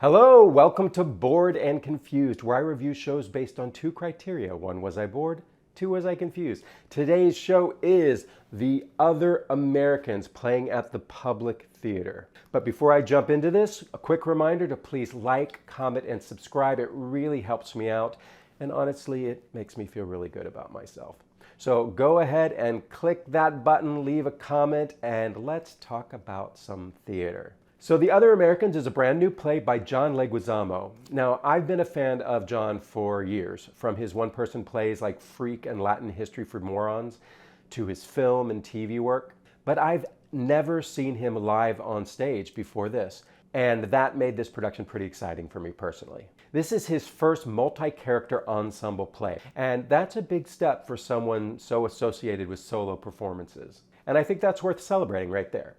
Hello, welcome to Bored and Confused, where I review shows based on two criteria. One, was I bored? Two, was I confused? Today's show is The Other Americans, playing at the Public Theater. But before I jump into this, a quick reminder to please like, comment, and subscribe. It really helps me out, and honestly, it makes me feel really good about myself. So go ahead and click that button, leave a comment, and let's talk about some theater. So The Other Americans is a brand new play by John Leguizamo. Now, I've been a fan of John for years, from his one-person plays like Freak and Latin History for Morons to his film and TV work, but I've never seen him live on stage before this, and that made this production pretty exciting for me personally. This is his first multi-character ensemble play, and that's a big step for someone so associated with solo performances. And I think that's worth celebrating right there.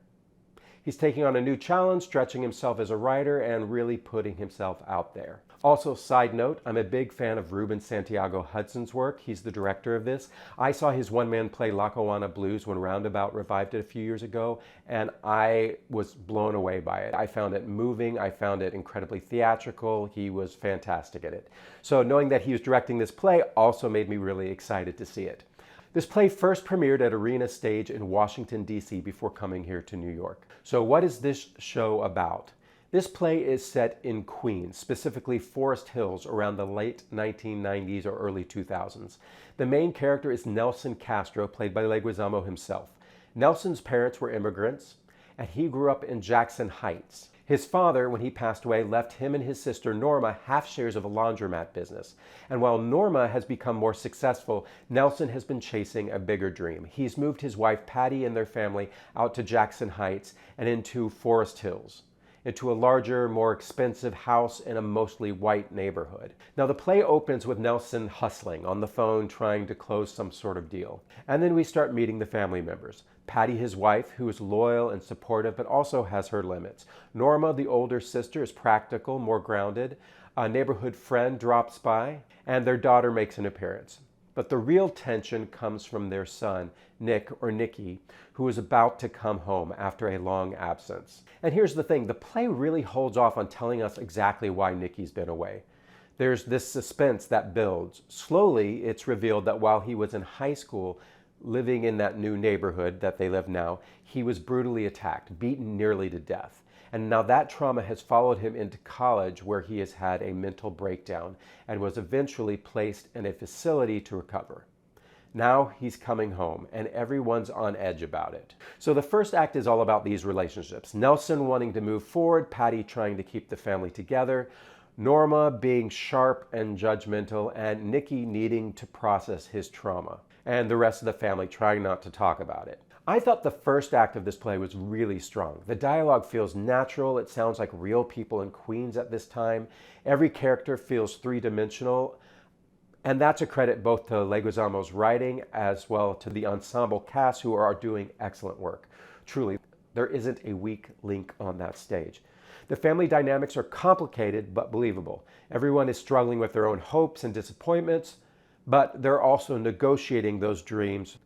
He's taking on a new challenge, stretching himself as a writer, and really putting himself out there. Also, side note, I'm a big fan of Ruben Santiago-Hudson's work. He's the director of this. I saw his one-man play Lackawanna Blues when Roundabout revived it a few years ago, and I was blown away by it. I found it moving. I found it incredibly theatrical. He was fantastic at it. So knowing that he was directing this play also made me really excited to see it. This play first premiered at Arena Stage in Washington, D.C. before coming here to New York. So what is this show about? This play is set in Queens, specifically Forest Hills, around the late 1990s or early 2000s. The main character is Nelson Castro, played by Leguizamo himself. Nelson's parents were immigrants, and he grew up in Jackson Heights. His father, when he passed away, left him and his sister Norma half shares of a laundromat business. And while Norma has become more successful, Nelson has been chasing a bigger dream. He's moved his wife Patty and their family out to Jackson Heights and into Forest Hills, into a larger, more expensive house in a mostly white neighborhood. Now the play opens with Nelson hustling on the phone, trying to close some sort of deal. And then we start meeting the family members. Patty, his wife, who is loyal and supportive, but also has her limits. Norma, the older sister, is practical, more grounded. A neighborhood friend drops by, and their daughter makes an appearance. But the real tension comes from their son, Nick, or Nicky, who is about to come home after a long absence. And here's the thing, the play really holds off on telling us exactly why Nicky's been away. There's this suspense that builds. Slowly, it's revealed that while he was in high school, living in that new neighborhood that they live now, he was brutally attacked, beaten nearly to death. And now that trauma has followed him into college, where he has had a mental breakdown and was eventually placed in a facility to recover. Now he's coming home, and everyone's on edge about it. So the first act is all about these relationships. Nelson wanting to move forward, Patty trying to keep the family together, Norma being sharp and judgmental, and Nicky needing to process his trauma, and the rest of the family trying not to talk about it. I thought the first act of this play was really strong. The dialogue feels natural. It sounds like real people in Queens at this time. Every character feels three-dimensional, and that's a credit both to Leguizamo's writing as well to the ensemble cast, who are doing excellent work. Truly, there isn't a weak link on that stage. The family dynamics are complicated but believable. Everyone is struggling with their own hopes and disappointments, but they're also negotiating those dreams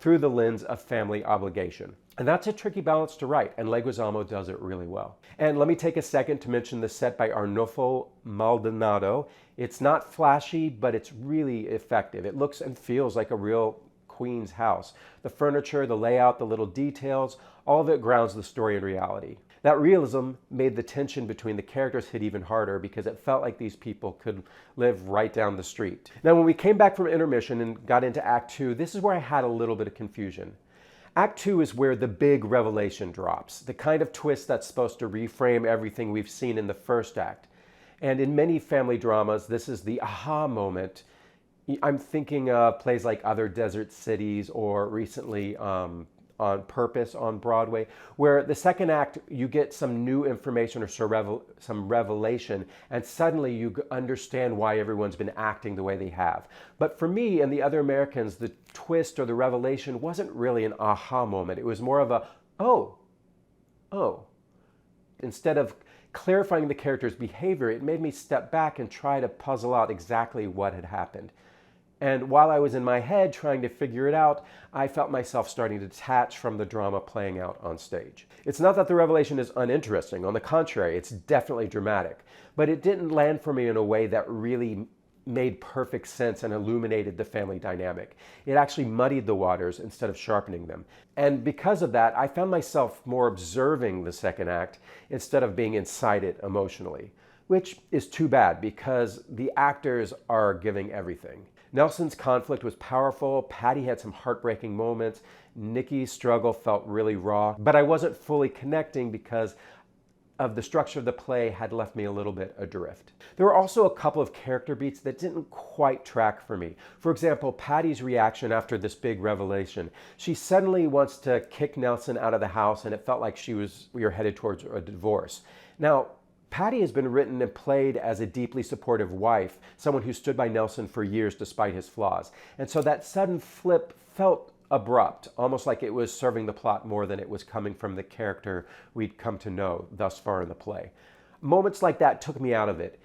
through the lens of family obligation. And that's a tricky balance to write, and Leguizamo does it really well. And let me take a second to mention the set by Arnolfo Maldonado. It's not flashy, but it's really effective. It looks and feels like a real Queens house. The furniture, the layout, the little details, all of it grounds the story in reality. That realism made the tension between the characters hit even harder, because it felt like these people could live right down the street. Now, when we came back from intermission and got into Act 2, this is where I had a little bit of confusion. Act 2 is where the big revelation drops, the kind of twist that's supposed to reframe everything we've seen in the first act. And in many family dramas, this is the aha moment. I'm thinking of plays like Other Desert Cities, or recently On Purpose on Broadway, where the second act you get some new information or some revelation, and suddenly you understand why everyone's been acting the way they have. But for me and The Other Americans, the twist or the revelation wasn't really an aha moment. It was more of a, oh. Instead of clarifying the character's behavior, it made me step back and try to puzzle out exactly what had happened. And while I was in my head trying to figure it out, I felt myself starting to detach from the drama playing out on stage. It's not that the revelation is uninteresting. On the contrary, it's definitely dramatic. But it didn't land for me in a way that really made perfect sense and illuminated the family dynamic. It actually muddied the waters instead of sharpening them. And because of that, I found myself more observing the second act instead of being inside it emotionally, which is too bad because the actors are giving everything. Nelson's conflict was powerful, Patty had some heartbreaking moments, Nicky's struggle felt really raw, but I wasn't fully connecting because of the structure of the play had left me a little bit adrift. There were also a couple of character beats that didn't quite track for me. For example, Patty's reaction after this big revelation. She suddenly wants to kick Nelson out of the house and it felt like we were headed towards a divorce. Now, Patty has been written and played as a deeply supportive wife, someone who stood by Nelson for years despite his flaws. And so that sudden flip felt abrupt, almost like it was serving the plot more than it was coming from the character we'd come to know thus far in the play. Moments like that took me out of it.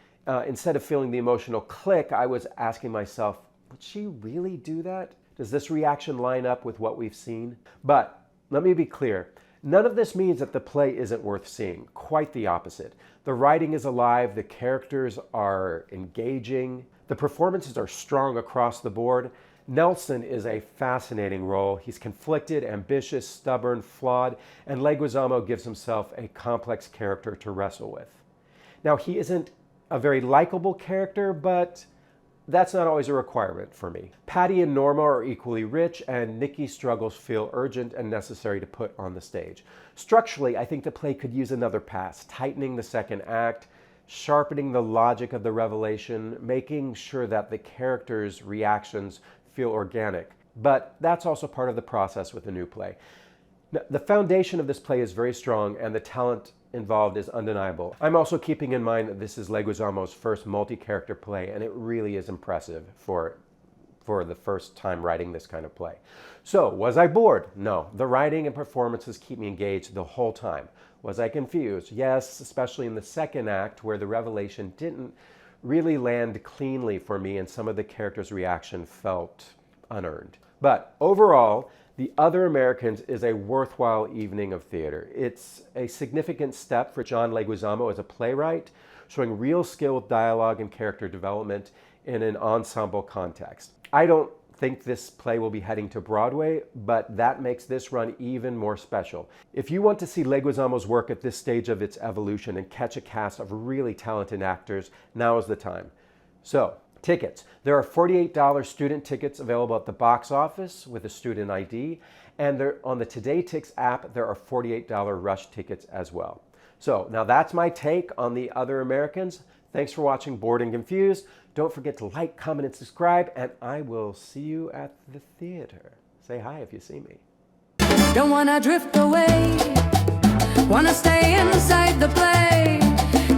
Instead of feeling the emotional click, I was asking myself, would she really do that? Does this reaction line up with what we've seen? But let me be clear. None of this means that the play isn't worth seeing. Quite the opposite. The writing is alive, the characters are engaging, the performances are strong across the board. Nelson is a fascinating role. He's conflicted, ambitious, stubborn, flawed, and Leguizamo gives himself a complex character to wrestle with. Now, he isn't a very likable character, but that's not always a requirement for me. Patty and Norma are equally rich, and Nicky's struggles feel urgent and necessary to put on the stage. Structurally, I think the play could use another pass, tightening the second act, sharpening the logic of the revelation, making sure that the characters' reactions feel organic. But that's also part of the process with a new play. The foundation of this play is very strong, and the talent involved is undeniable. I'm also keeping in mind that this is Leguizamo's first multi-character play, and it really is impressive for the first time writing this kind of play. So, was I bored? No. The writing and performances keep me engaged the whole time. Was I confused? Yes, especially in the second act where the revelation didn't really land cleanly for me and some of the characters' reaction felt unearned. But overall, The Other Americans is a worthwhile evening of theater. It's a significant step for John Leguizamo as a playwright, showing real skill with dialogue and character development in an ensemble context. I don't think this play will be heading to Broadway, but that makes this run even more special. If you want to see Leguizamo's work at this stage of its evolution and catch a cast of really talented actors, now is the time. So, tickets. There are $48 student tickets available at the box office with a student ID, and on the Today Tix app, there are $48 rush tickets as well. So, now that's my take on The Other Americans. Thanks for watching Bored and Confused. Don't forget to like, comment, and subscribe, and I will see you at the theater. Say hi if you see me. Don't wanna drift away, wanna stay inside the play.